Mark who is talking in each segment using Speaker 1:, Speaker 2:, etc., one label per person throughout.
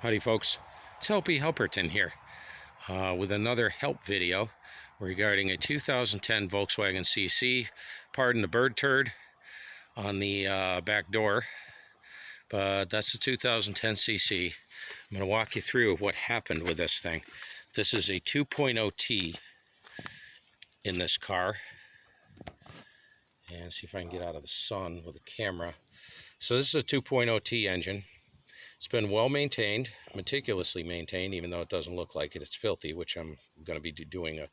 Speaker 1: Howdy folks, it's Helpy Helperton here with another help video regarding a 2010 Volkswagen CC. Pardon the bird turd on the back door, but that's the 2010 CC. I'm going to walk you through what happened with this thing. This is a 2.0T in this car, and see if I can get out of the sun with the camera. So this is a 2.0T engine. It's been well maintained, meticulously maintained, even though it doesn't look like it. It's filthy, which I'm going to be doing a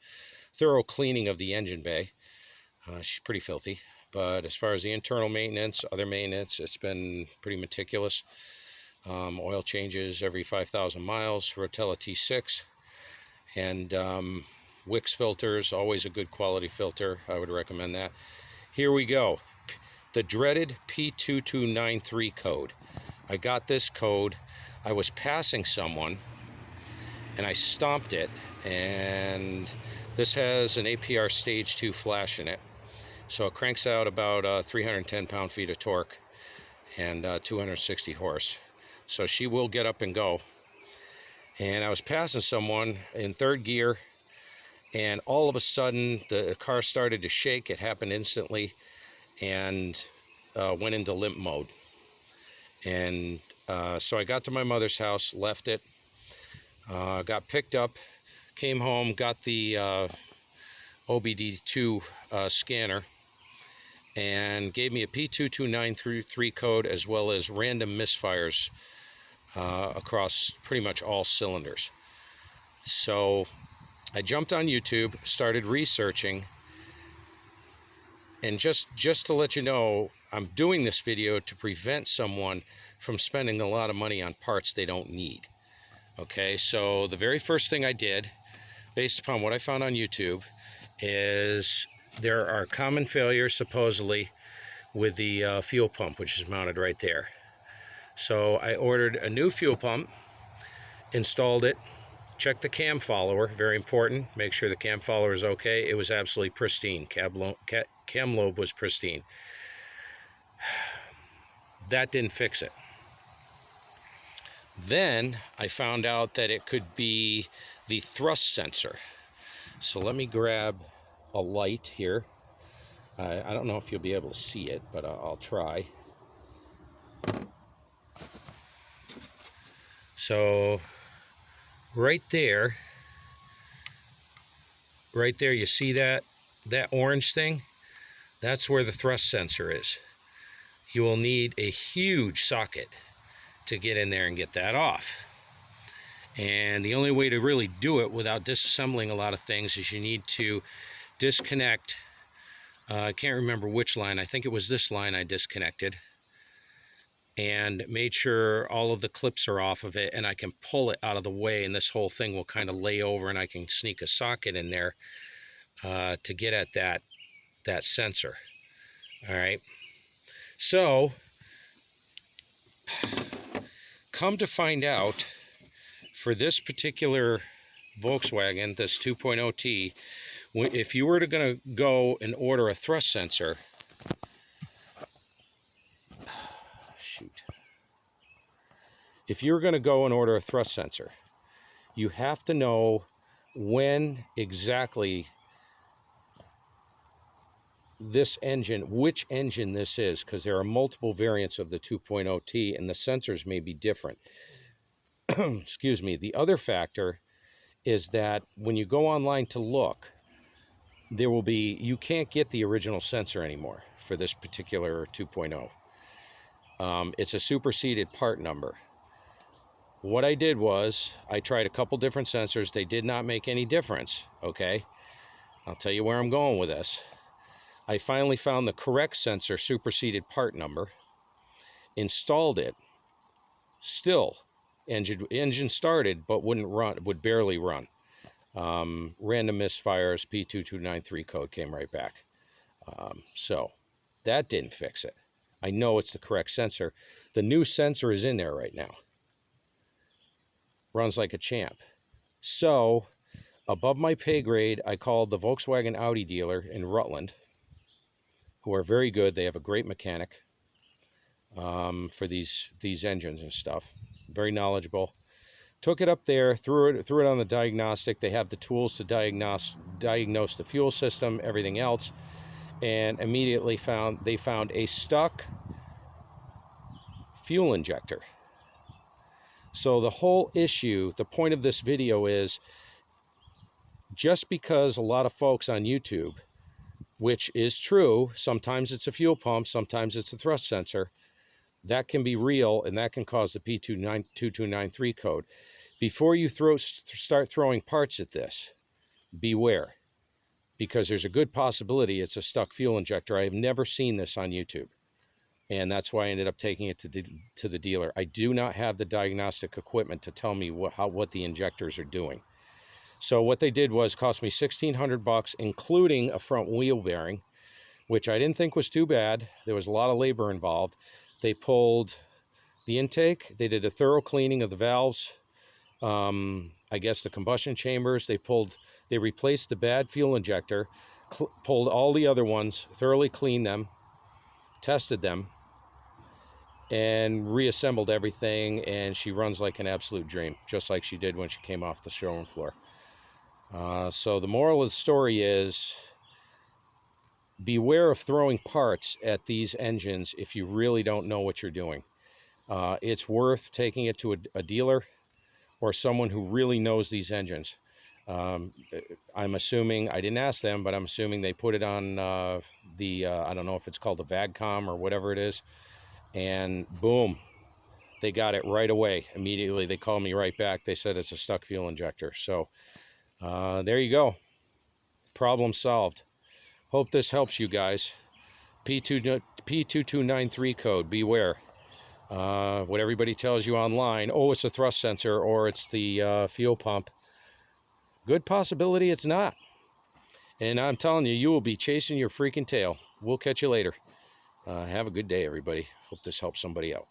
Speaker 1: thorough cleaning of the engine bay. She's pretty filthy. But as far as the internal maintenance, other maintenance, it's been pretty meticulous. Oil changes every 5,000 miles, Rotella T6. And Wix filters, always a good quality filter. I would recommend that. Here we go. The dreaded P2293 code. I got this code. I was passing someone and I stomped it, and this has an APR stage 2 flash in it, so it cranks out about 310 pound-feet of torque and 260 horse, so she will get up and go. And I was passing someone in third gear, and all of a sudden the car started to shake. It happened instantly, and went into limp mode. And so I got to my mother's house, left it, got picked up, came home, got the OBD2 scanner, and gave me a P2293 code as well as random misfires across pretty much all cylinders. So I jumped on YouTube, started researching, and just to let you know, I'm doing this video to prevent someone from spending a lot of money on parts they don't need. Okay, so the very first thing I did, based upon what I found on YouTube, is there are common failures supposedly with the fuel pump, which is mounted right there. So I ordered a new fuel pump, installed it, checked the cam follower, very important, make sure the cam follower is okay. It was absolutely pristine. Cam lobe was pristine. That didn't fix it. Then I found out that it could be the thrust sensor. So let me grab a light here. I don't know if you'll be able to see it, but I'll try. So right there you see that orange thing? That's where the thrust sensor is. You will need a huge socket to get in there and get that off. And the only way to really do it without disassembling a lot of things is you need to disconnect, I can't remember which line, I think it was this line I disconnected, and made sure all of the clips are off of it, and I can pull it out of the way, and this whole thing will kind of lay over, and I can sneak a socket in there to get at that sensor. All right, so come to find out, for this particular Volkswagen, this 2.0T, if you were to go and order a thrust sensor, if you're going to go and order a thrust sensor, you have to know when exactly this engine, which engine this is, because there are multiple variants of the 2.0T and the sensors may be different. Excuse me. The other factor is that when you go online to look, there will be, you can't get the original sensor anymore for this particular 2.0. It's a superseded part number. What I did was I tried a couple different sensors. They did not make any difference. Okay, I'll tell you where I'm going with this. I finally found the correct sensor superseded part number, installed it, still engine started but wouldn't run, would barely run. Random misfires, P2293 code came right back. So that didn't fix it. I know it's the correct sensor. The new sensor is in there right now. Runs like a champ. So above my pay grade, I called the Volkswagen Audi dealer in Rutland, who are very good. They have a great mechanic for these engines and stuff. Very knowledgeable. Took it up there, threw it on the diagnostic. They have the tools to diagnose the fuel system, everything else, and immediately found a stuck fuel injector. So the whole issue, the point of this video is, just because a lot of folks on YouTube, which is true, sometimes it's a fuel pump, sometimes it's a thrust sensor, that can be real, and that can cause the P2293 code. Before you start throwing parts at this, beware, because there's a good possibility it's a stuck fuel injector. I have never seen this on YouTube, and that's why I ended up taking it to the dealer. I do not have the diagnostic equipment to tell me what the injectors are doing. So what they did was cost me $1,600, including a front wheel bearing, which I didn't think was too bad. There was a lot of labor involved. They pulled the intake. They did a thorough cleaning of the valves. I guess the combustion chambers. They replaced the bad fuel injector, pulled all the other ones, thoroughly cleaned them, tested them, and reassembled everything. And she runs like an absolute dream, just like she did when she came off the showroom floor. So the moral of the story is, beware of throwing parts at these engines if you really don't know what you're doing. It's worth taking it to a dealer or someone who really knows these engines. I'm assuming, I didn't ask them, but I'm assuming they put it on I don't know if it's called the VAGCOM or whatever it is, and boom, they got it right away. Immediately, they called me right back. They said it's a stuck fuel injector. So there you go. Problem solved. Hope this helps you guys. P2293 code, beware. What everybody tells you online, oh, it's a thrust sensor or it's the fuel pump. Good possibility it's not. And I'm telling you, you will be chasing your freaking tail. We'll catch you later. Have a good day, everybody. Hope this helps somebody out.